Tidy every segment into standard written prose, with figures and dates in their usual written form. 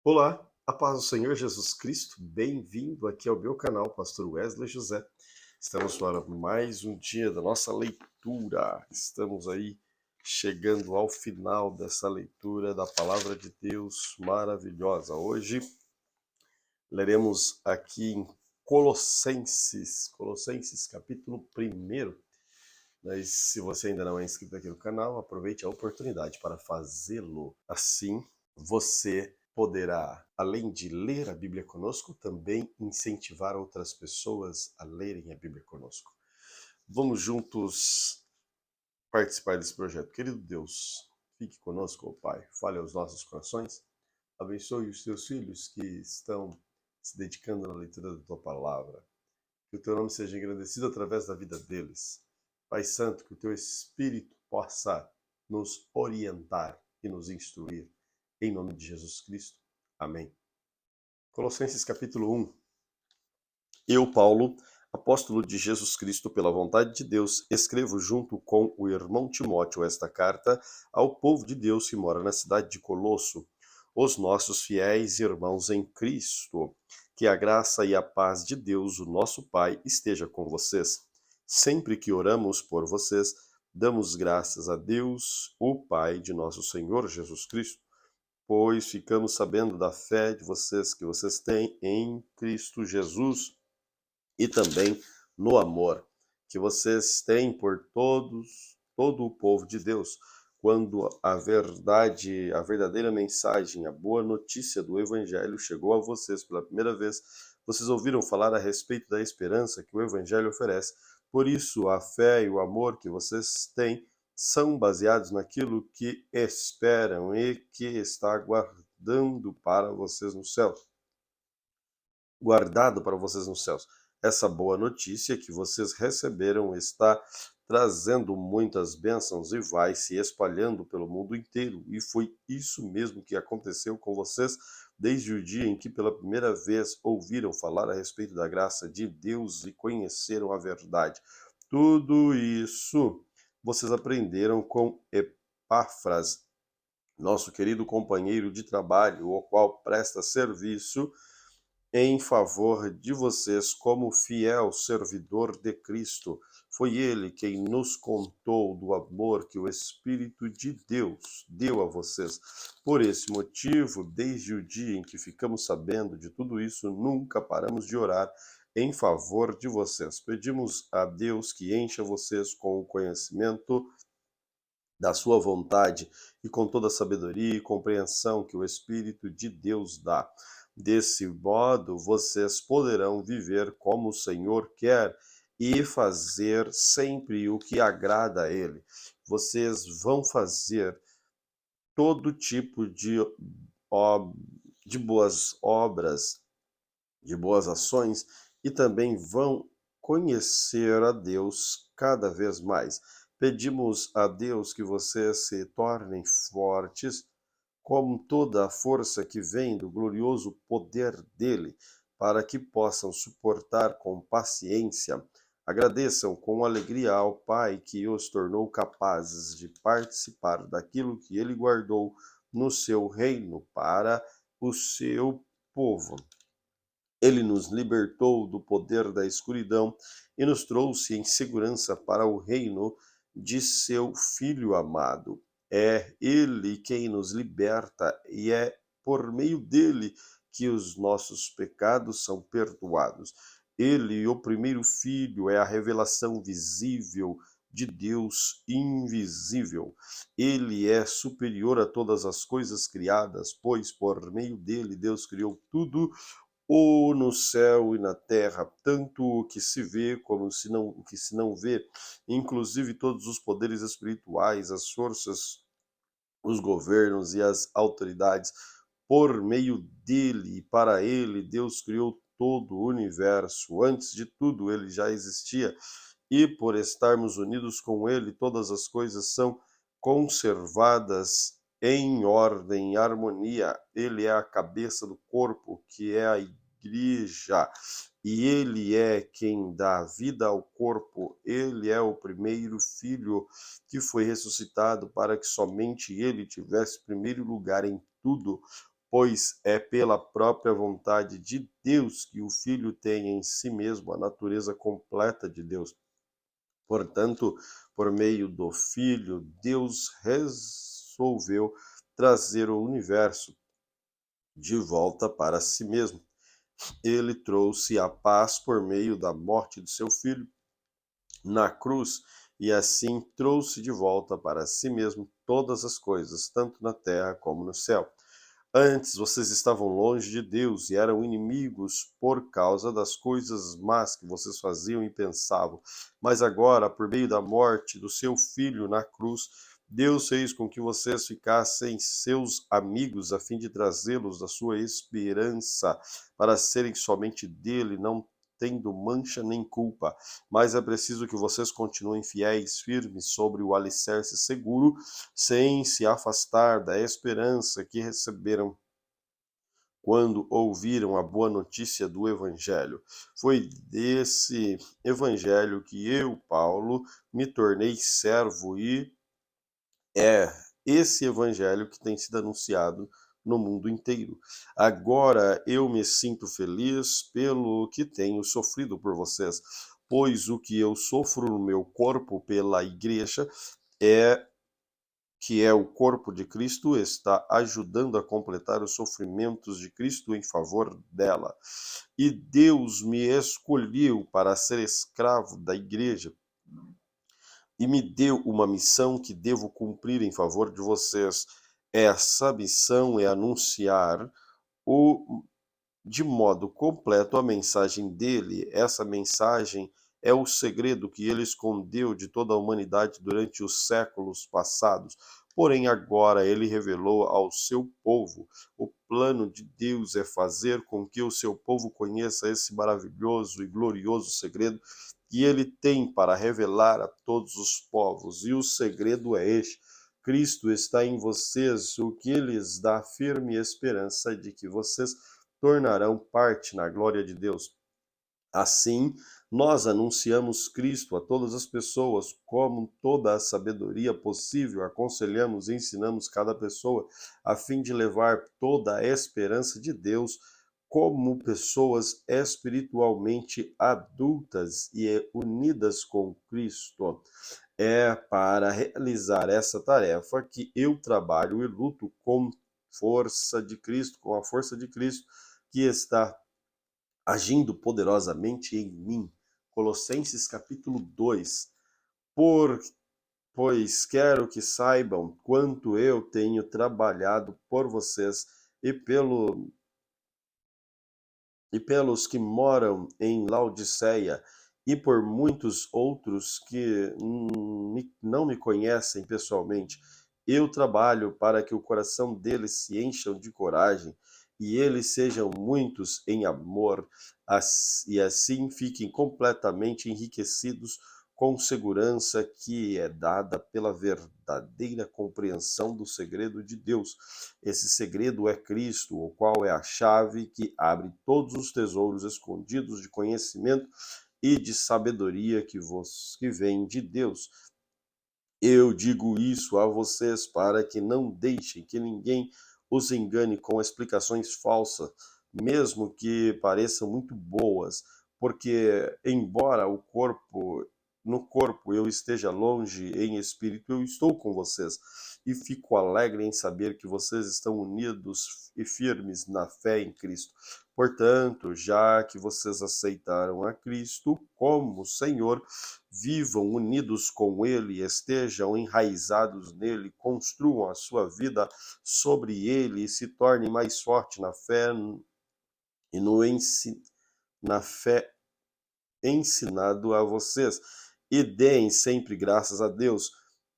Olá, a paz do Senhor Jesus Cristo, bem-vindo aqui ao meu canal, Pastor Wesley José. Estamos para mais um dia da nossa leitura. Estamos aí chegando ao final dessa leitura da Palavra de Deus maravilhosa. Hoje leremos aqui em Colossenses capítulo 1. Mas se você ainda não é inscrito aqui no canal, aproveite a oportunidade para fazê-lo. Assim, você poderá, além de ler a Bíblia conosco, também incentivar outras pessoas a lerem a Bíblia conosco. Vamos juntos participar desse projeto. Querido Deus, fique conosco, ó Pai. Fale aos nossos corações. Abençoe os teus filhos que estão se dedicando na leitura da tua palavra. Que o teu nome seja engrandecido através da vida deles. Pai Santo, que o teu Espírito possa nos orientar e nos instruir. Em nome de Jesus Cristo. Amém. Colossenses capítulo 1. Eu, Paulo, apóstolo de Jesus Cristo pela vontade de Deus, escrevo junto com o irmão Timóteo esta carta ao povo de Deus que mora na cidade de Colosso, os nossos fiéis irmãos em Cristo. Que a graça e a paz de Deus, o nosso Pai, esteja com vocês. Sempre que oramos por vocês, damos graças a Deus, o Pai de nosso Senhor Jesus Cristo, pois ficamos sabendo da fé de vocês que vocês têm em Cristo Jesus e também no amor que vocês têm por todo o povo de Deus, quando a verdadeira mensagem, a boa notícia do Evangelho chegou a vocês pela primeira vez, vocês ouviram falar a respeito da esperança que o Evangelho oferece. Por isso, a fé e o amor que vocês têm são baseados naquilo que esperam e que está guardando para vocês no céu. Guardado para vocês nos céus. Essa boa notícia que vocês receberam está trazendo muitas bênçãos e vai se espalhando pelo mundo inteiro. E foi isso mesmo que aconteceu com vocês desde o dia em que pela primeira vez ouviram falar a respeito da graça de Deus e conheceram a verdade. Tudo isso vocês aprenderam com Epáfras, nosso querido companheiro de trabalho, o qual presta serviço em favor de vocês como fiel servidor de Cristo. Foi ele quem nos contou do amor que o Espírito de Deus deu a vocês. Por esse motivo, desde o dia em que ficamos sabendo de tudo isso, nunca paramos de orar em favor de vocês. Pedimos a Deus que encha vocês com o conhecimento da sua vontade e com toda a sabedoria e compreensão que o Espírito de Deus dá. Desse modo, vocês poderão viver como o Senhor quer e fazer sempre o que agrada a Ele. Vocês vão fazer todo tipo de boas obras, de boas ações e também vão conhecer a Deus cada vez mais. Pedimos a Deus que vocês se tornem fortes com toda a força que vem do glorioso poder dele, para que possam suportar com paciência. Agradeçam com alegria ao Pai que os tornou capazes de participar daquilo que ele guardou no seu reino para o seu povo. Ele nos libertou do poder da escuridão e nos trouxe em segurança para o reino de seu Filho amado. É Ele quem nos liberta e é por meio dele que os nossos pecados são perdoados. Ele, o primeiro Filho, é a revelação visível de Deus invisível. Ele é superior a todas as coisas criadas, pois por meio dele Deus criou tudo ou no céu e na terra, tanto o que se vê como o que se não vê, inclusive todos os poderes espirituais, as forças, os governos e as autoridades. Por meio dele e para ele, Deus criou todo o universo. Antes de tudo, ele já existia. E por estarmos unidos com ele, todas as coisas são conservadas em ordem, em harmonia. Ele é a cabeça do corpo, que é a igreja, e ele é quem dá vida ao corpo. Ele é o primeiro filho que foi ressuscitado para que somente ele tivesse primeiro lugar em tudo. pois é pela própria vontade de Deus que o Filho tem em si mesmo a natureza completa de Deus. Portanto, por meio do Filho, Deus resolveu trazer o universo de volta para si mesmo. Ele trouxe a paz por meio da morte de seu Filho na cruz e assim trouxe de volta para si mesmo todas as coisas, tanto na terra como no céu. Antes vocês estavam longe de Deus e eram inimigos por causa das coisas más que vocês faziam e pensavam. Mas agora, por meio da morte do seu filho na cruz, Deus fez com que vocês ficassem seus amigos, a fim de trazê-los da sua esperança para serem somente dele, não tendo mancha nem culpa. Mas é preciso que vocês continuem fiéis, firmes sobre o alicerce seguro, sem se afastar da esperança que receberam quando ouviram a boa notícia do Evangelho. Foi desse Evangelho que eu, Paulo, me tornei servo e é esse Evangelho que tem sido anunciado no mundo inteiro. Agora eu me sinto feliz pelo que tenho sofrido por vocês, pois o que eu sofro no meu corpo pela igreja é que é o corpo de Cristo, está ajudando a completar os sofrimentos de Cristo em favor dela. E Deus me escolheu para ser escravo da igreja e me deu uma missão que devo cumprir em favor de vocês. Essa missão é anunciar o de modo completo a mensagem dele. Essa mensagem é o segredo que ele escondeu de toda a humanidade durante os séculos passados. Porém, agora ele revelou ao seu povo. O plano de Deus é fazer com que o seu povo conheça esse maravilhoso e glorioso segredo que ele tem para revelar a todos os povos. E o segredo é este: Cristo está em vocês, o que lhes dá firme esperança de que vocês tornarão parte na glória de Deus. Assim, nós anunciamos Cristo a todas as pessoas, como toda a sabedoria possível, aconselhamos e ensinamos cada pessoa, a fim de levar toda a esperança de Deus como pessoas espiritualmente adultas e unidas com Cristo. É para realizar essa tarefa que eu trabalho e luto com força de Cristo, com a força de Cristo que está agindo poderosamente em mim. Colossenses capítulo 2. Pois quero que saibam quanto eu tenho trabalhado por vocês e pelos que moram em Laodiceia e por muitos outros que não me conhecem pessoalmente. Eu trabalho para que o coração deles se encha de coragem e eles sejam muitos em amor, e assim fiquem completamente enriquecidos com segurança que é dada pela verdadeira compreensão do segredo de Deus. Esse segredo é Cristo, o qual é a chave que abre todos os tesouros escondidos de conhecimento e de sabedoria que vem de Deus. Eu digo isso a vocês para que não deixem que ninguém os engane com explicações falsas, mesmo que pareçam muito boas, porque embora no corpo eu esteja longe, em espírito eu estou com vocês, e fico alegre em saber que vocês estão unidos e firmes na fé em Cristo. Portanto, já que vocês aceitaram a Cristo como Senhor, vivam unidos com Ele, estejam enraizados nele, construam a sua vida sobre Ele e se tornem mais fortes na fé e na fé ensinado a vocês. E deem sempre graças a Deus.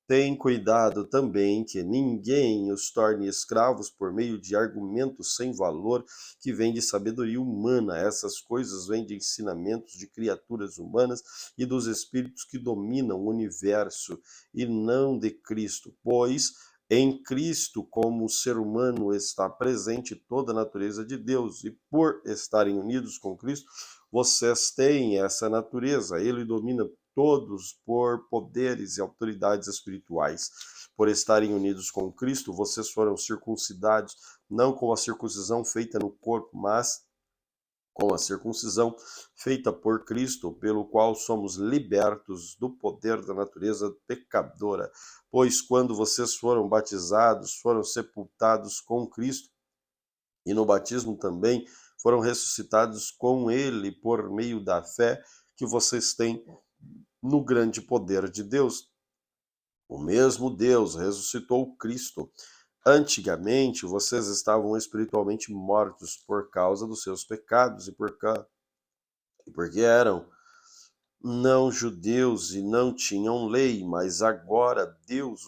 Tem cuidado também que ninguém os torne escravos por meio de argumentos sem valor que vêm de sabedoria humana. Essas coisas vêm de ensinamentos de criaturas humanas e dos espíritos que dominam o universo, e não de Cristo, pois em Cristo, como o ser humano, está presente toda a natureza de Deus, e por estarem unidos com Cristo, vocês têm essa natureza. Ele domina todos por poderes e autoridades espirituais. Por estarem unidos com Cristo, vocês foram circuncidados não com a circuncisão feita no corpo, mas com a circuncisão feita por Cristo, pelo qual somos libertos do poder da natureza pecadora. Pois quando vocês foram batizados, foram sepultados com Cristo, e no batismo também foram ressuscitados com ele por meio da fé que vocês têm no grande poder de Deus. O mesmo Deus ressuscitou Cristo. Antigamente, vocês estavam espiritualmente mortos por causa dos seus pecados e porque eram não judeus e não tinham lei, mas agora Deus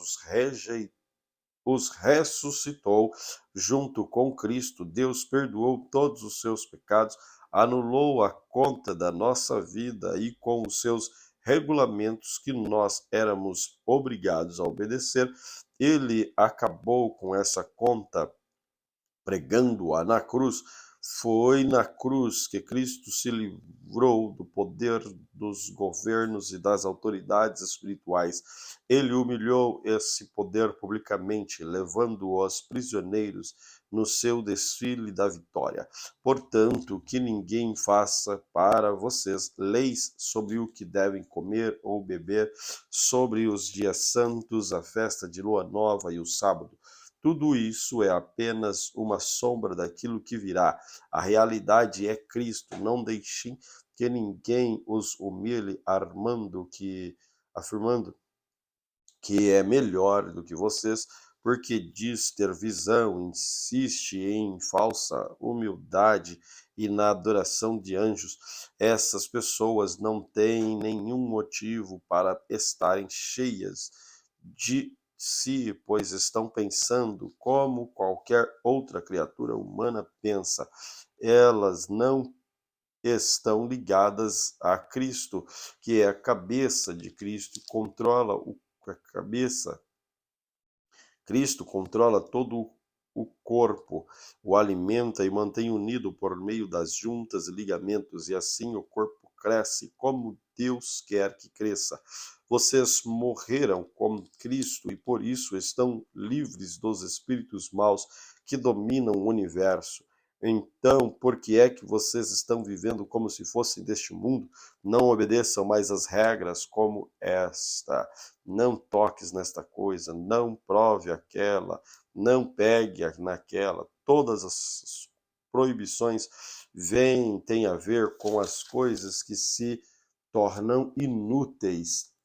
os ressuscitou junto com Cristo. Deus perdoou todos os seus pecados, anulou a conta da nossa vida e com os seus regulamentos que nós éramos obrigados a obedecer, ele acabou com essa conta pregando-a na cruz. Foi na cruz que Cristo se livrou do poder dos governos e das autoridades espirituais. Ele humilhou esse poder publicamente, levando-os prisioneiros no seu desfile da vitória. Portanto, que ninguém faça para vocês leis sobre o que devem comer ou beber, sobre os dias santos, a festa de lua nova e o sábado. Tudo isso é apenas uma sombra daquilo que virá. A realidade é Cristo. Não deixem que ninguém os humilhe, afirmando que é melhor do que vocês, porque diz ter visão, insiste em falsa humildade e na adoração de anjos. Essas pessoas não têm nenhum motivo para estarem cheias de si, pois estão pensando como qualquer outra criatura humana pensa. Elas não estão ligadas a Cristo, que é a cabeça de Cristo, controla a cabeça. Cristo controla todo o corpo, o alimenta e mantém unido por meio das juntas e ligamentos, e assim o corpo cresce como Deus quer que cresça. Vocês morreram com Cristo e por isso estão livres dos espíritos maus que dominam o universo. Então, por que é que vocês estão vivendo como se fossem deste mundo? Não obedeçam mais as regras como esta. Não toques nesta coisa, não prove aquela, não pegue naquela. Todas as proibições têm a ver com as coisas que se tornam inúteis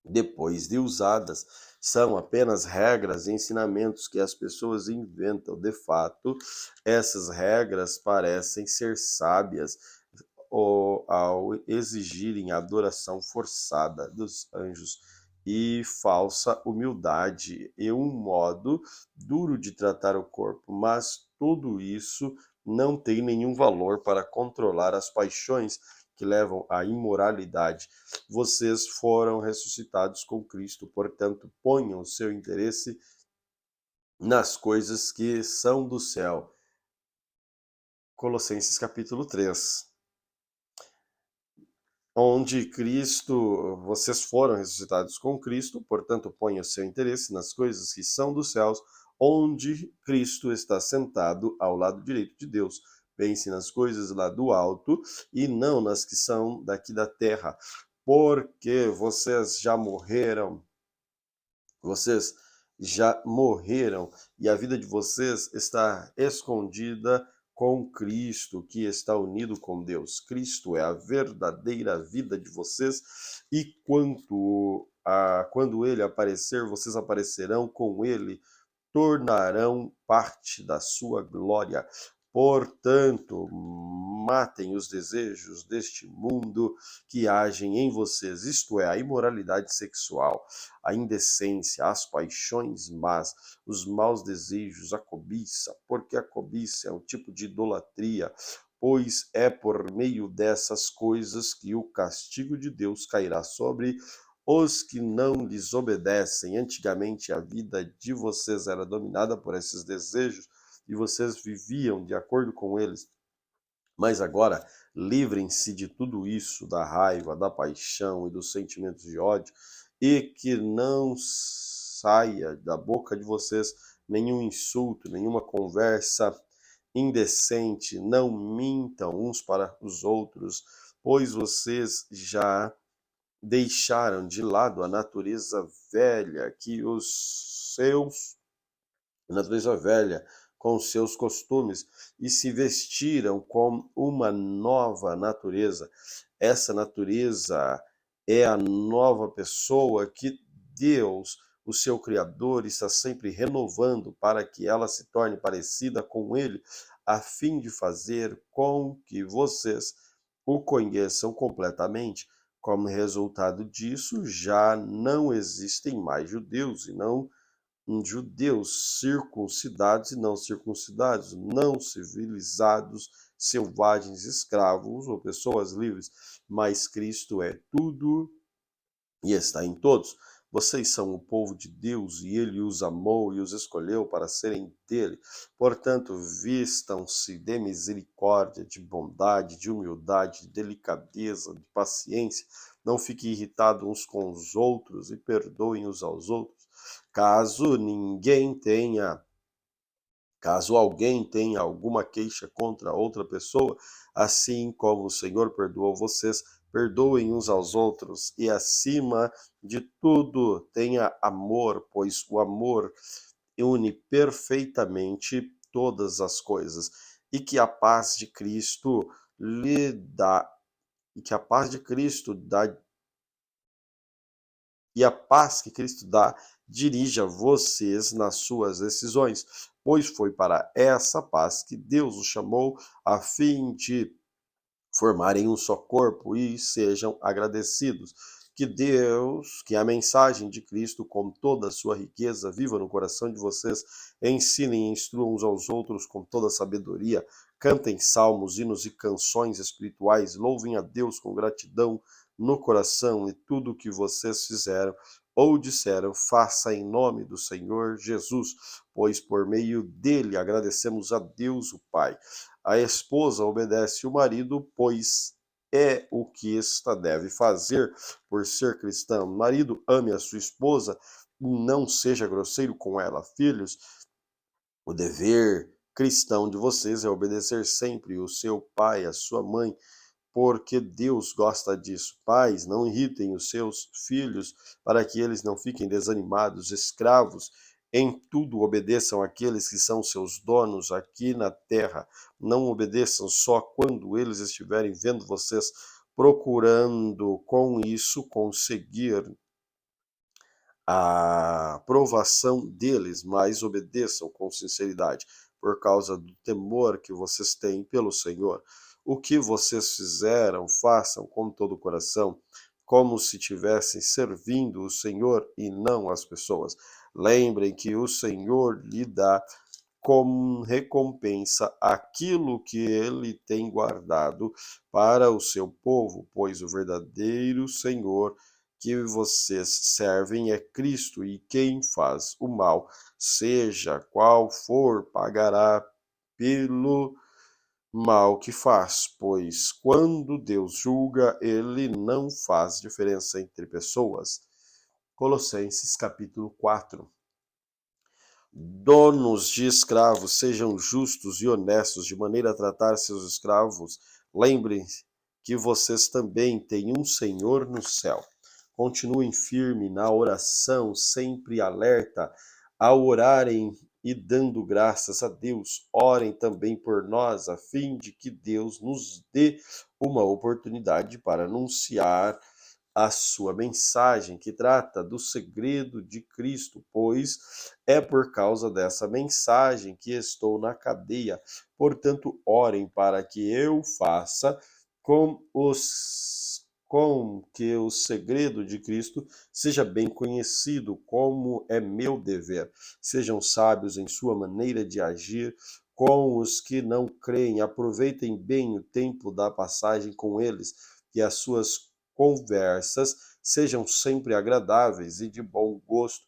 depois de usadas. São apenas regras e ensinamentos que as pessoas inventam. De fato, essas regras parecem ser sábias ao exigirem a adoração forçada dos anjos e falsa humildade e um modo duro de tratar o corpo, mas tudo isso não tem nenhum valor para controlar as paixões que levam à imoralidade. Vocês foram ressuscitados com Cristo, portanto, ponham o seu interesse nas coisas que são do céu. Colossenses capítulo 3. Onde Cristo, vocês foram ressuscitados com Cristo, portanto, ponha o seu interesse nas coisas que são dos céus, onde Cristo está sentado ao lado direito de Deus. Pense nas coisas lá do alto e não nas que são daqui da terra, porque vocês já morreram e a vida de vocês está escondida com Cristo, que está unido com Deus. Cristo é a verdadeira vida de vocês e quando ele aparecer, vocês aparecerão com ele, tornarão parte da sua glória. Portanto, matem os desejos deste mundo que agem em vocês, isto é, a imoralidade sexual, a indecência, as paixões más, os maus desejos, a cobiça, porque a cobiça é um tipo de idolatria, pois é por meio dessas coisas que o castigo de Deus cairá sobre os que não lhes obedecem. Antigamente a vida de vocês era dominada por esses desejos e vocês viviam de acordo com eles. Mas agora, livrem-se de tudo isso, da raiva, da paixão e dos sentimentos de ódio, e que não saia da boca de vocês nenhum insulto, nenhuma conversa indecente. Não mintam uns para os outros, pois vocês já deixaram de lado a natureza velha com os seus costumes e se vestiram com uma nova natureza. Essa natureza é a nova pessoa que Deus, o seu Criador, está sempre renovando para que ela se torne parecida com Ele, a fim de fazer com que vocês o conheçam completamente. Como resultado disso, já não existem mais judeus e não judeus, circuncidados e não circuncidados, não civilizados, selvagens, escravos ou pessoas livres, mas Cristo é tudo e está em todos. Vocês são o povo de Deus e Ele os amou e os escolheu para serem dele. Portanto, vistam-se de misericórdia, de bondade, de humildade, de delicadeza, de paciência. Não fiquem irritados uns com os outros e perdoem uns aos outros. Caso alguém tenha alguma queixa contra outra pessoa, assim como o Senhor perdoou vocês, perdoem uns aos outros. E acima de tudo, tenha amor, pois o amor une perfeitamente todas as coisas. E que a paz de Cristo lhe dá, e que a paz de Cristo dá e a paz que Cristo dá dirija vocês nas suas decisões, pois foi para essa paz que Deus os chamou a fim de formarem um só corpo e sejam agradecidos. Que a mensagem de Cristo, com toda a sua riqueza, viva no coração de vocês. Ensinem e instruam uns aos outros com toda a sabedoria. Cantem salmos, hinos e canções espirituais. Louvem a Deus com gratidão no coração e tudo o que vocês fizeram ou disseram, faça em nome do Senhor Jesus, pois por meio dele agradecemos a Deus o Pai. A esposa obedece o marido, pois é o que esta deve fazer por ser cristã. Marido, ame a sua esposa, não seja grosseiro com ela. Filhos, o dever cristão de vocês é obedecer sempre o seu pai, a sua mãe, porque Deus gosta disso. Pais, não irritem os seus filhos, para que eles não fiquem desanimados. Escravos, em tudo obedeçam àqueles que são seus donos aqui na terra. Não obedeçam só quando eles estiverem vendo vocês, procurando com isso conseguir a aprovação deles, mas obedeçam com sinceridade, por causa do temor que vocês têm pelo Senhor. O que vocês fizeram, façam com todo o coração, como se estivessem servindo o Senhor e não as pessoas. Lembrem que o Senhor lhe dá como recompensa aquilo que ele tem guardado para o seu povo, pois o verdadeiro Senhor que vocês servem é Cristo, e quem faz o mal, seja qual for, pagará pelo mal que faz, pois quando Deus julga, ele não faz diferença entre pessoas. Colossenses capítulo 4. Donos de escravos, sejam justos e honestos de maneira a tratar seus escravos. Lembrem-se que vocês também têm um Senhor no céu. Continuem firmes na oração, sempre alerta, ao orarem e dando graças a Deus. Orem também por nós, a fim de que Deus nos dê uma oportunidade para anunciar a sua mensagem, que trata do segredo de Cristo, pois é por causa dessa mensagem que estou na cadeia. Portanto, orem para que eu faça com que o segredo de Cristo seja bem conhecido, como é meu dever. Sejam sábios em sua maneira de agir com os que não creem. Aproveitem bem o tempo da passagem com eles, e as suas conversas sejam sempre agradáveis e de bom gosto,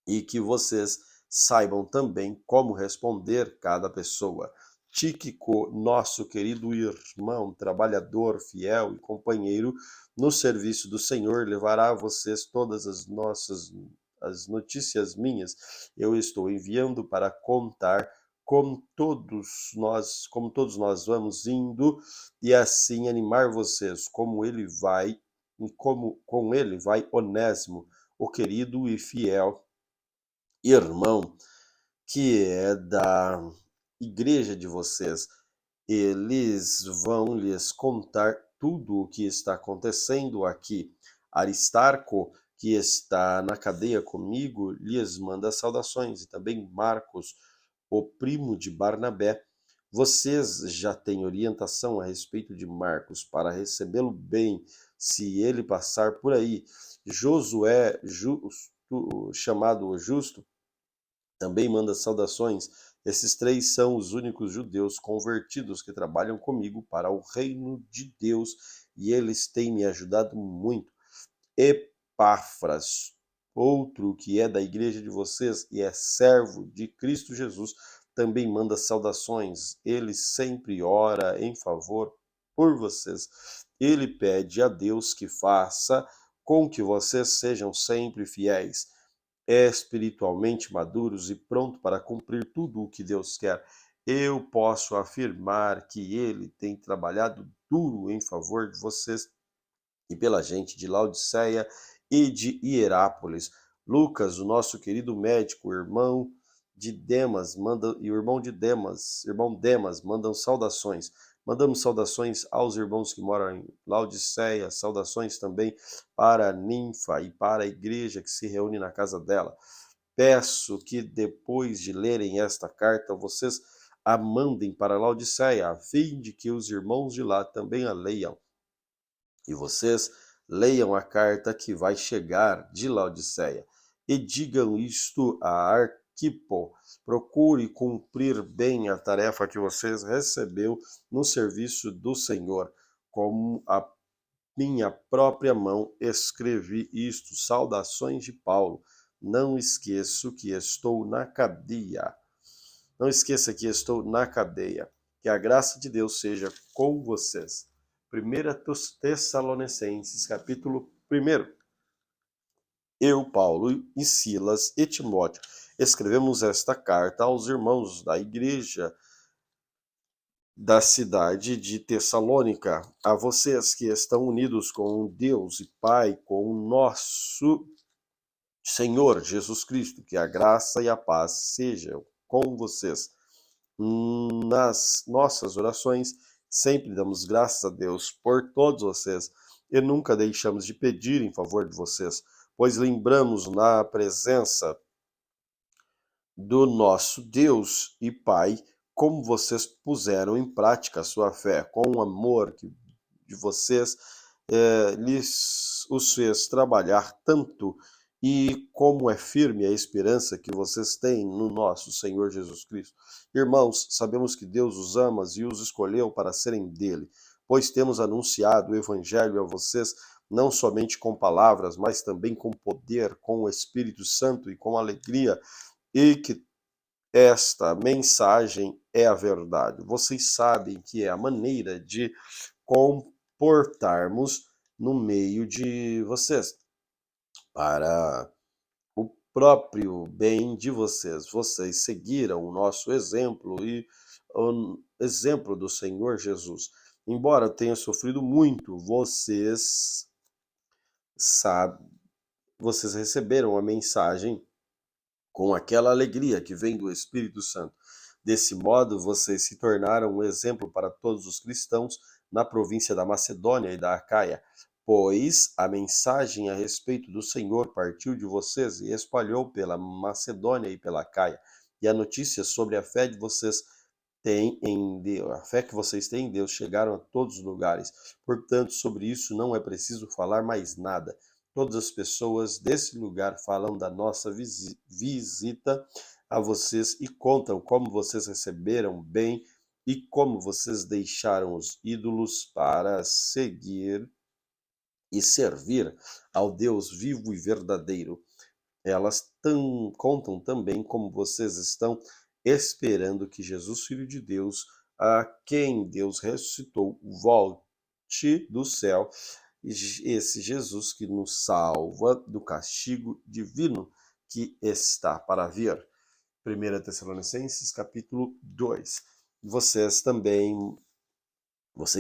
e que vocês saibam também como responder cada pessoa. Tíquico, nosso querido irmão, trabalhador, fiel e companheiro no serviço do Senhor, levará a vocês todas as as notícias minhas, eu estou enviando para contar como todos nós vamos indo e assim animar vocês, como ele vai, e como com ele vai Onésimo, o querido e fiel irmão que é da igreja de vocês. Eles vão lhes contar tudo o que está acontecendo aqui. Aristarco, que está na cadeia comigo, lhes manda saudações, e também Marcos, o primo de Barnabé. Vocês já têm orientação a respeito de Marcos para recebê-lo bem, se ele passar por aí. Josué, chamado o Justo, também manda saudações. Esses três são os únicos judeus convertidos que trabalham comigo para o reino de Deus e eles têm me ajudado muito. Epáfras, outro que é da igreja de vocês e é servo de Cristo Jesus, também manda saudações. Ele sempre ora em favor por vocês. Ele pede a Deus que faça com que vocês sejam sempre fiéis, espiritualmente maduros e prontos para cumprir tudo o que Deus quer. Eu posso afirmar que ele tem trabalhado duro em favor de vocês e pela gente de Laodiceia e de Hierápolis. Lucas, o nosso querido médico, irmão de Demas, irmão Demas, mandam saudações. Mandamos saudações aos irmãos que moram em Laodiceia, saudações também para a Ninfa e para a igreja que se reúne na casa dela. Peço que depois de lerem esta carta, vocês a mandem para Laodiceia, a fim de que os irmãos de lá também a leiam. E vocês leiam a carta que vai chegar de Laodiceia e digam isto a Arquipo. Procure cumprir bem a tarefa que vocês recebeu no serviço do Senhor. Com a minha própria mão escrevi isto. Saudações de Paulo. Não esqueço que estou na cadeia. Não esqueça que estou na cadeia. Que a graça de Deus seja com vocês. 1 Tessalonicenses, capítulo 1. Eu, Paulo e Silas e Timóteo, escrevemos esta carta aos irmãos da igreja da cidade de Tessalônica, a vocês que estão unidos com Deus e Pai, com o nosso Senhor Jesus Cristo, que a graça e a paz sejam com vocês. Nas nossas orações, sempre damos graças a Deus por todos vocês e nunca deixamos de pedir em favor de vocês, pois lembramos na presença do nosso Deus e Pai como vocês puseram em prática a sua fé, com o amor que de vocês os fez trabalhar tanto e como é firme a esperança que vocês têm no nosso Senhor Jesus Cristo. Irmãos, sabemos que Deus os ama e os escolheu para serem dele, pois temos anunciado o Evangelho a vocês não somente com palavras, mas também com poder, com o Espírito Santo e com alegria, e que esta mensagem é a verdade. Vocês sabem que é a maneira de comportarmos no meio de vocês, para o próprio bem de vocês. Vocês seguiram o nosso exemplo e o exemplo do Senhor Jesus. Embora tenha sofrido muito, vocês receberam a mensagem com aquela alegria que vem do Espírito Santo. Desse modo, vocês se tornaram um exemplo para todos os cristãos na província da Macedônia e da Acaia, pois a mensagem a respeito do Senhor partiu de vocês e espalhou pela Macedônia e pela Acaia, e a notícia sobre a fé de vocês em Deus, a fé que vocês têm em Deus chegaram a todos os lugares. Portanto, sobre isso não é preciso falar mais nada. Todas as pessoas desse lugar falam da nossa visita a vocês e contam como vocês receberam bem e como vocês deixaram os ídolos para seguir e servir ao Deus vivo e verdadeiro. Elas contam também como vocês estão esperando que Jesus, Filho de Deus, a quem Deus ressuscitou, volte do céu. Esse Jesus que nos salva do castigo divino que está para vir. 1 Tessalonicenses, capítulo 2. Vocês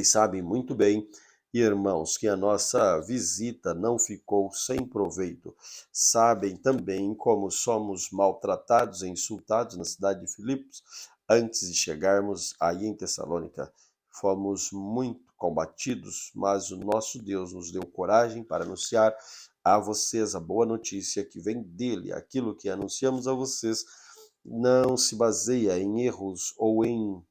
sabem muito bem, irmãos, que a nossa visita não ficou sem proveito. Sabem também como somos maltratados e insultados na cidade de Filipos antes de chegarmos aí em Tessalônica. Fomos muito combatidos, mas o nosso Deus nos deu coragem para anunciar a vocês a boa notícia que vem dele. Aquilo que anunciamos a vocês não se baseia em erros ou em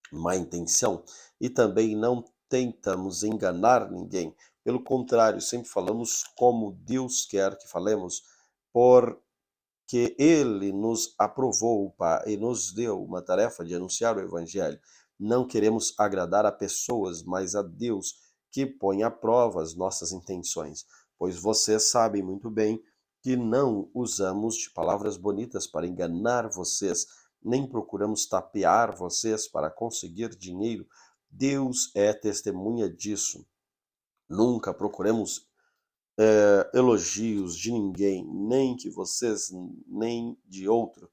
má intenção e também não tentamos enganar ninguém. Pelo contrário, sempre falamos como Deus quer que falemos, porque Ele nos aprovou e nos deu uma tarefa de anunciar o Evangelho. Não queremos agradar a pessoas, mas a Deus, que põe à prova as nossas intenções, pois vocês sabem muito bem que não usamos de palavras bonitas para enganar vocês, nem procuramos tapear vocês para conseguir dinheiro. Deus é testemunha disso. Nunca procuremos elogios de ninguém, nem que vocês, nem de outro.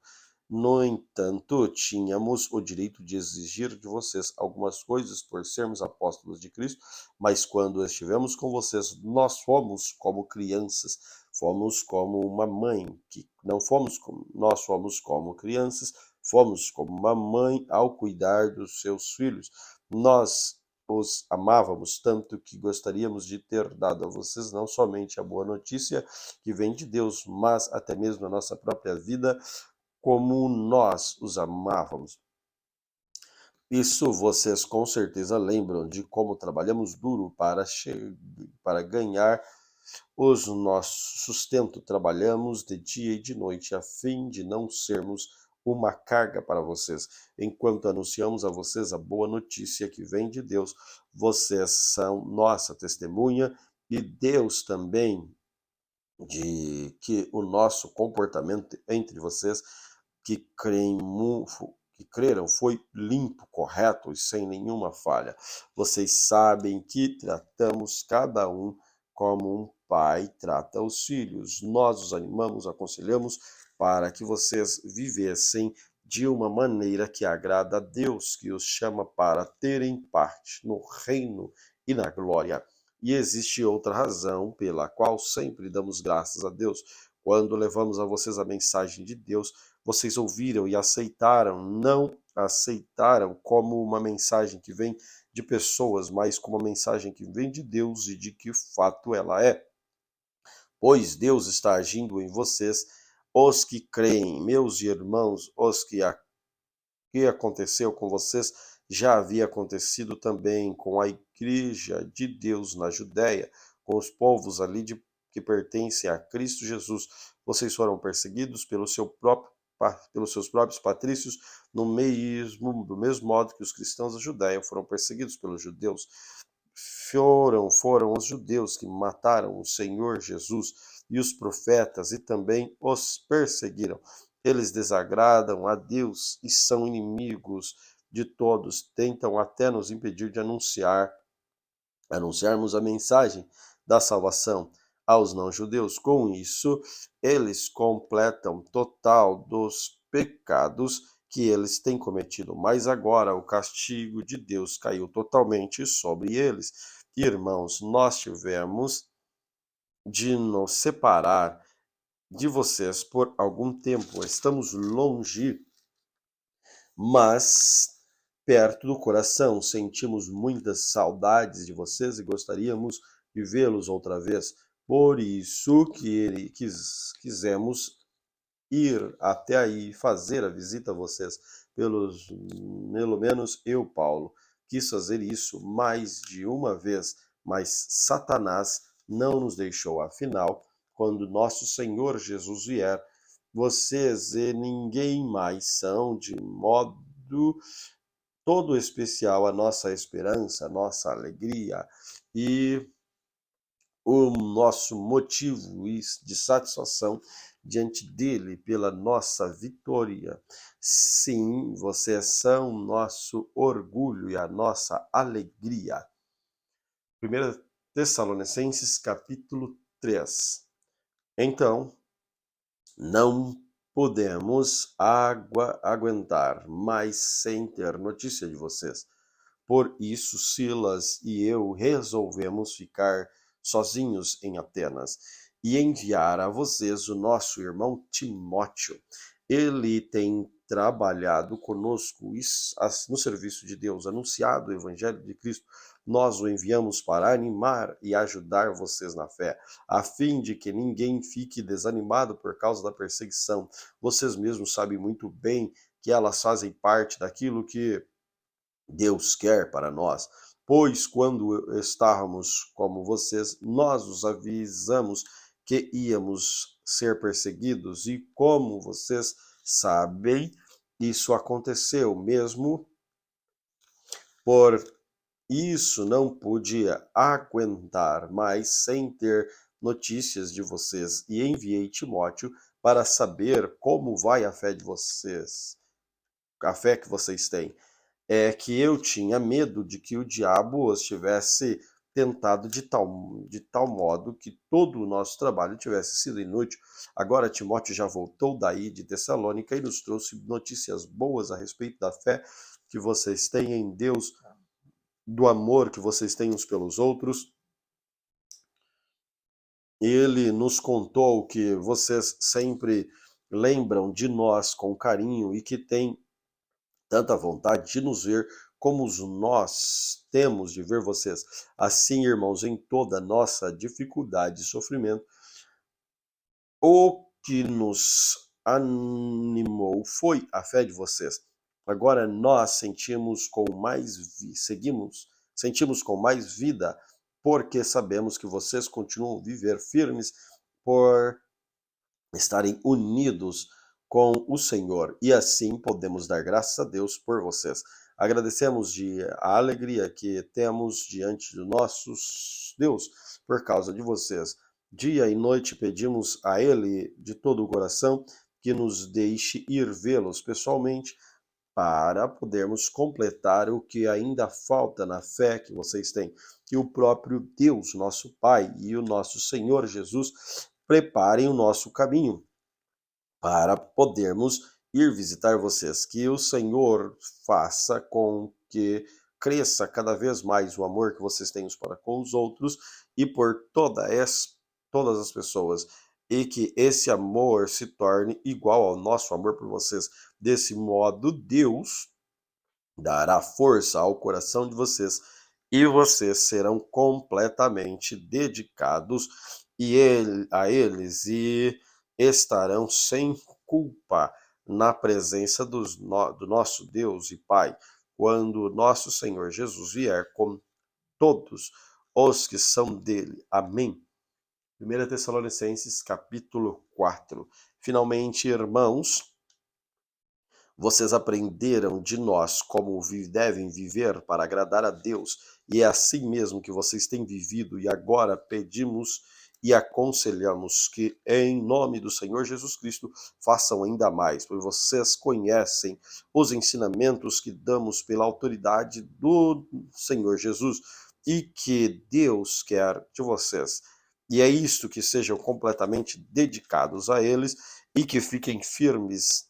No entanto, tínhamos o direito de exigir de vocês algumas coisas por sermos apóstolos de Cristo, mas quando estivemos com vocês, nós fomos como crianças, fomos como uma mãe, que não fomos como, nós fomos como crianças, fomos como uma mãe ao cuidar dos seus filhos. Nós os amávamos tanto que gostaríamos de ter dado a vocês não somente a boa notícia que vem de Deus, mas até mesmo a nossa própria vida, como nós os amávamos. Isso vocês com certeza lembram de como trabalhamos duro para ganhar o nosso sustento. Trabalhamos de dia e de noite a fim de não sermos uma carga para vocês. Enquanto anunciamos a vocês a boa notícia que vem de Deus, vocês são nossa testemunha e Deus também de que o nosso comportamento entre vocês que creram foi limpo, correto e sem nenhuma falha. Vocês sabem que tratamos cada um como um pai trata os filhos. Nós os animamos, aconselhamos para que vocês vivessem de uma maneira que agrada a Deus, que os chama para terem parte no reino e na glória. E existe outra razão pela qual sempre damos graças a Deus. Quando levamos a vocês a mensagem de Deus, vocês ouviram e aceitaram, não aceitaram como uma mensagem que vem de pessoas, mas como uma mensagem que vem de Deus e de que fato ela é. Pois Deus está agindo em vocês, os que creem, meus irmãos, que aconteceu com vocês já havia acontecido também com a igreja de Deus na Judéia, com os povos ali que pertencem a Cristo Jesus. Vocês foram perseguidos pelos seus próprios patrícios, do mesmo modo que os cristãos da Judéia foram perseguidos pelos judeus. Foram os judeus que mataram o Senhor Jesus e os profetas e também os perseguiram. Eles desagradam a Deus e são inimigos de todos, tentam até nos impedir de anunciarmos a mensagem da salvação aos não-judeus. Com isso, eles completam total dos pecados que eles têm cometido. Mas agora o castigo de Deus caiu totalmente sobre eles. Irmãos, nós tivemos de nos separar de vocês por algum tempo. Estamos longe, mas perto do coração. Sentimos muitas saudades de vocês e gostaríamos de vê-los outra vez. Por isso que quisemos ir até aí, fazer a visita a vocês. Pelo menos eu, Paulo, quis fazer isso mais de uma vez, mas Satanás não nos deixou. Afinal, quando nosso Senhor Jesus vier, vocês e ninguém mais são de modo todo especial a nossa esperança, a nossa alegria e o nosso motivo de satisfação diante dele pela nossa vitória. Sim, vocês são nosso orgulho e a nossa alegria. 1 Tessalonicenses capítulo 3. Então, Não podemos aguentar mais sem ter notícia de vocês. Por isso, Silas e eu resolvemos ficar sozinhos em Atenas e enviar a vocês o nosso irmão Timóteo. Ele tem trabalhado conosco no serviço de Deus, anunciado o Evangelho de Cristo. Nós o enviamos para animar e ajudar vocês na fé, a fim de que ninguém fique desanimado por causa da perseguição. Vocês mesmos sabem muito bem que elas fazem parte daquilo que Deus quer para nós, pois quando estávamos como vocês, nós os avisamos que íamos ser perseguidos, e como vocês sabem, isso aconteceu mesmo. Por isso não podia aguentar mais sem ter notícias de vocês, e enviei Timóteo para saber como vai a fé de vocês, a fé que vocês têm. É que eu tinha medo de que o diabo os tivesse tentado de tal modo que todo o nosso trabalho tivesse sido inútil. Agora Timóteo já voltou daí de Tessalônica e nos trouxe notícias boas a respeito da fé que vocês têm em Deus, do amor que vocês têm uns pelos outros. Ele nos contou que vocês sempre lembram de nós com carinho e que têm tanta vontade de nos ver como nós temos de ver vocês. Assim, irmãos, em toda nossa dificuldade e sofrimento, o que nos animou foi a fé de vocês. Agora nós sentimos com mais vida, porque sabemos que vocês continuam a viver firmes por estarem unidos com o Senhor, e assim podemos dar graças a Deus por vocês. Agradecemos a alegria que temos diante do nosso Deus por causa de vocês. Dia e noite pedimos a Ele de todo o coração que nos deixe ir vê-los pessoalmente, para podermos completar o que ainda falta na fé que vocês têm. Que o próprio Deus, nosso Pai, e o nosso Senhor Jesus preparem o nosso caminho para podermos ir visitar vocês. Que o Senhor faça com que cresça cada vez mais o amor que vocês têm uns para com os outros e por todas as pessoas. E que esse amor se torne igual ao nosso amor por vocês. Desse modo, Deus dará força ao coração de vocês e vocês serão completamente dedicados a eles e estarão sem culpa na presença do nosso Deus e Pai, quando nosso Senhor Jesus vier com todos os que são dele. Amém. 1 Tessalonicenses, capítulo 4. Finalmente, irmãos, vocês aprenderam de nós como devem viver para agradar a Deus, e é assim mesmo que vocês têm vivido, e agora pedimos e aconselhamos que, em nome do Senhor Jesus Cristo, façam ainda mais, pois vocês conhecem os ensinamentos que damos pela autoridade do Senhor Jesus e que Deus quer de vocês. E é isto, que sejam completamente dedicados a eles e que fiquem firmes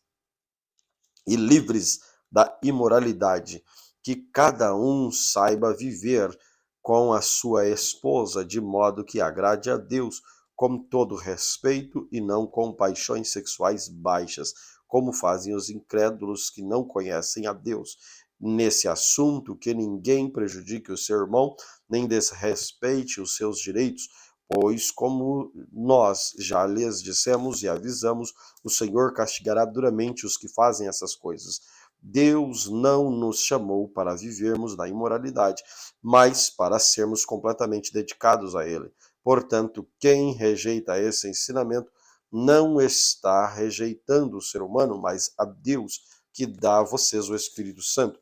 e livres da imoralidade, que cada um saiba viver com a sua esposa de modo que agrade a Deus, com todo respeito e não com paixões sexuais baixas, como fazem os incrédulos que não conhecem a Deus. Nesse assunto, que ninguém prejudique o seu irmão, nem desrespeite os seus direitos, pois, como nós já lhes dissemos e avisamos, o Senhor castigará duramente os que fazem essas coisas. Deus não nos chamou para vivermos na imoralidade, mas para sermos completamente dedicados a Ele. Portanto, quem rejeita esse ensinamento não está rejeitando o ser humano, mas a Deus, que dá a vocês o Espírito Santo.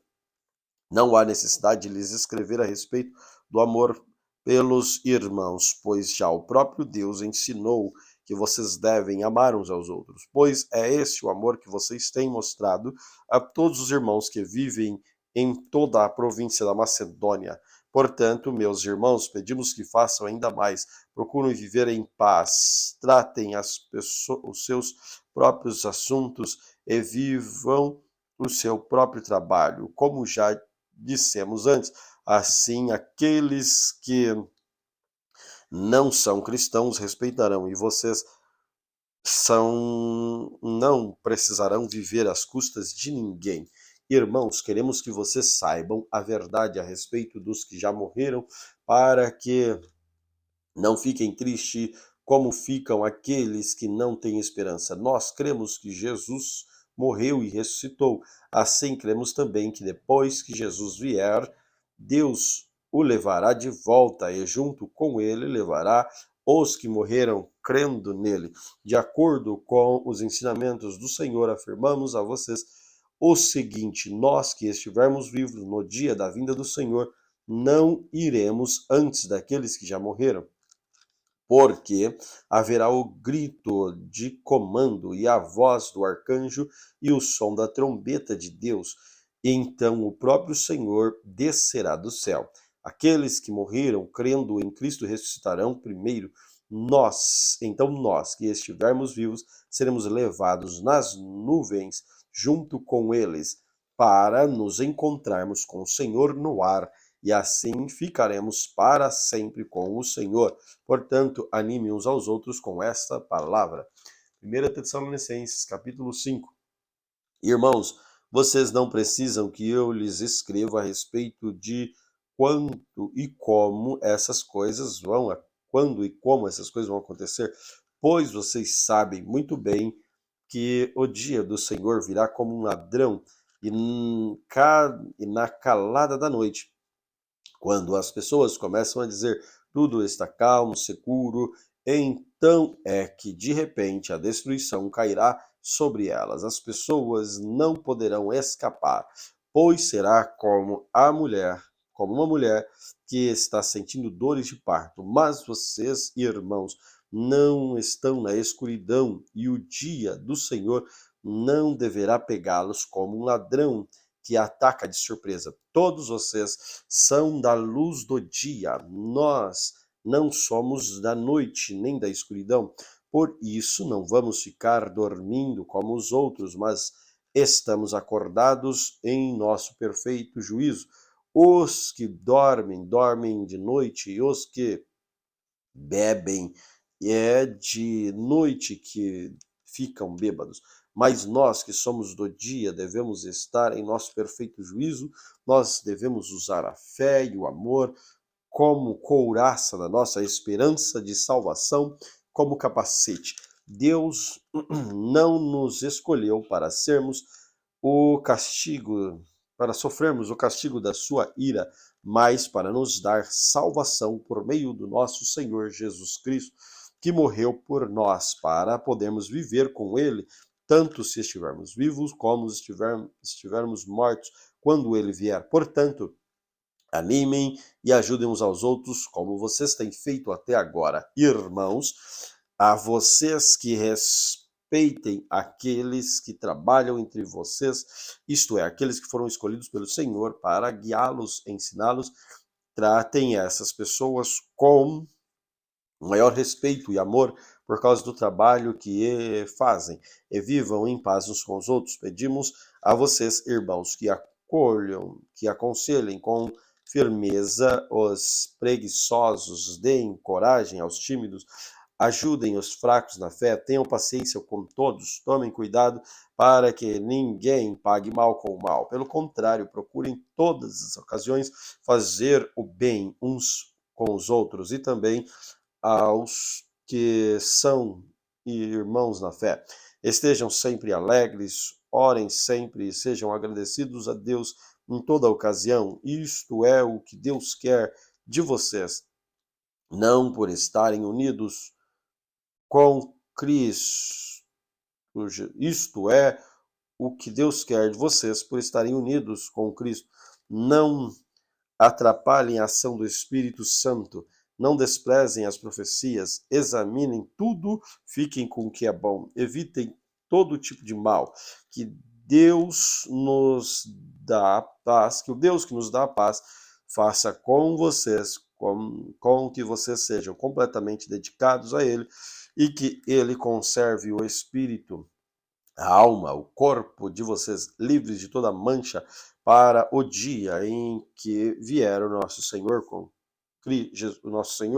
Não há necessidade de lhes escrever a respeito do amor pelos irmãos, pois já o próprio Deus ensinou que vocês devem amar uns aos outros, pois é esse o amor que vocês têm mostrado a todos os irmãos que vivem em toda a província da Macedônia. Portanto, meus irmãos, pedimos que façam ainda mais. Procurem viver em paz, tratem os seus próprios assuntos e vivam o seu próprio trabalho. Como já dissemos antes, assim aqueles que não são cristãos respeitarão, e vocês não precisarão viver às custas de ninguém. Irmãos, queremos que vocês saibam a verdade a respeito dos que já morreram, para que não fiquem tristes como ficam aqueles que não têm esperança. Nós cremos que Jesus morreu e ressuscitou. Assim cremos também que depois que Jesus vier, Deus o levará de volta e junto com ele levará os que morreram crendo nele. De acordo com os ensinamentos do Senhor, afirmamos a vocês o seguinte: nós que estivermos vivos no dia da vinda do Senhor, não iremos antes daqueles que já morreram, porque haverá o grito de comando e a voz do arcanjo e o som da trombeta de Deus. Então o próprio Senhor descerá do céu. Aqueles que morreram crendo em Cristo ressuscitarão primeiro. Nós que estivermos vivos, seremos levados nas nuvens junto com eles, para nos encontrarmos com o Senhor no ar, e assim ficaremos para sempre com o Senhor. Portanto, anime uns aos outros com esta palavra. 1 Tessalonicenses, capítulo 5. Irmãos, vocês não precisam que eu lhes escreva a respeito de quando e como essas coisas vão acontecer, pois vocês sabem muito bem que o dia do Senhor virá como um ladrão, e na calada da noite, quando as pessoas começam a dizer tudo está calmo, seguro, então é que de repente a destruição cairá sobre elas. As pessoas não poderão escapar, pois será como uma mulher que está sentindo dores de parto. Mas vocês, irmãos, não estão na escuridão, e o dia do Senhor não deverá pegá-los como um ladrão que ataca de surpresa. Todos vocês são da luz do dia. Nós não somos da noite nem da escuridão. Por isso não vamos ficar dormindo como os outros, mas estamos acordados em nosso perfeito juízo. Os que dormem, dormem de noite, e os que bebem, é de noite que ficam bêbados. Mas nós que somos do dia devemos estar em nosso perfeito juízo, nós devemos usar a fé e o amor como couraça da nossa esperança de salvação, como capacete. Deus não nos escolheu para sermos o castigo, para sofrermos o castigo da sua ira, mas para nos dar salvação por meio do nosso Senhor Jesus Cristo, que morreu por nós, para podermos viver com ele, tanto se estivermos vivos como se estivermos mortos, quando ele vier. Portanto, animem e ajudem uns aos outros, como vocês têm feito até agora. Irmãos, a vocês que respeitem aqueles que trabalham entre vocês, isto é, aqueles que foram escolhidos pelo Senhor para guiá-los, ensiná-los. Tratem essas pessoas com maior respeito e amor por causa do trabalho que fazem, e vivam em paz uns com os outros. Pedimos a vocês, irmãos, que acolham, que aconselhem com firmeza os preguiçosos, deem coragem aos tímidos, ajudem os fracos na fé, tenham paciência com todos, tomem cuidado para que ninguém pague mal com o mal. Pelo contrário, procurem todas as ocasiões fazer o bem uns com os outros e também aos que são irmãos na fé. Estejam sempre alegres, orem sempre e sejam agradecidos a Deus em toda ocasião. Isto é o que Deus quer de vocês, não por estarem unidos com Cristo. Isto é o que Deus quer de vocês por estarem unidos com Cristo. Não atrapalhem a ação do Espírito Santo. Não desprezem as profecias, examinem tudo, fiquem com o que é bom, evitem todo tipo de mal, que Deus nos dá paz, que o Deus que nos dá a paz faça com vocês, com que vocês sejam completamente dedicados a Ele e que Ele conserve o espírito, a alma, o corpo de vocês livres de toda mancha para o dia em que vier o nosso Senhor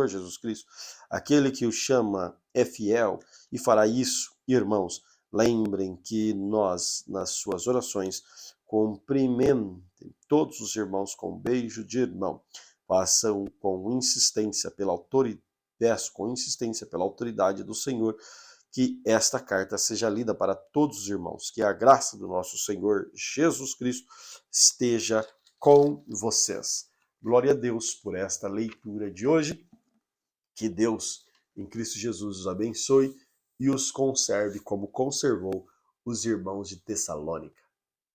Jesus Cristo. Aquele que o chama é fiel e fará isso, irmãos. Lembrem que nós, nas suas orações, cumprimentem todos os irmãos com um beijo de irmão. Façam com insistência pela autoridade, peço com insistência pela autoridade do Senhor que esta carta seja lida para todos os irmãos. Que a graça do nosso Senhor Jesus Cristo esteja com vocês. Glória a Deus por esta leitura de hoje. Que Deus, em Cristo Jesus, os abençoe e os conserve como conservou os irmãos de Tessalônica.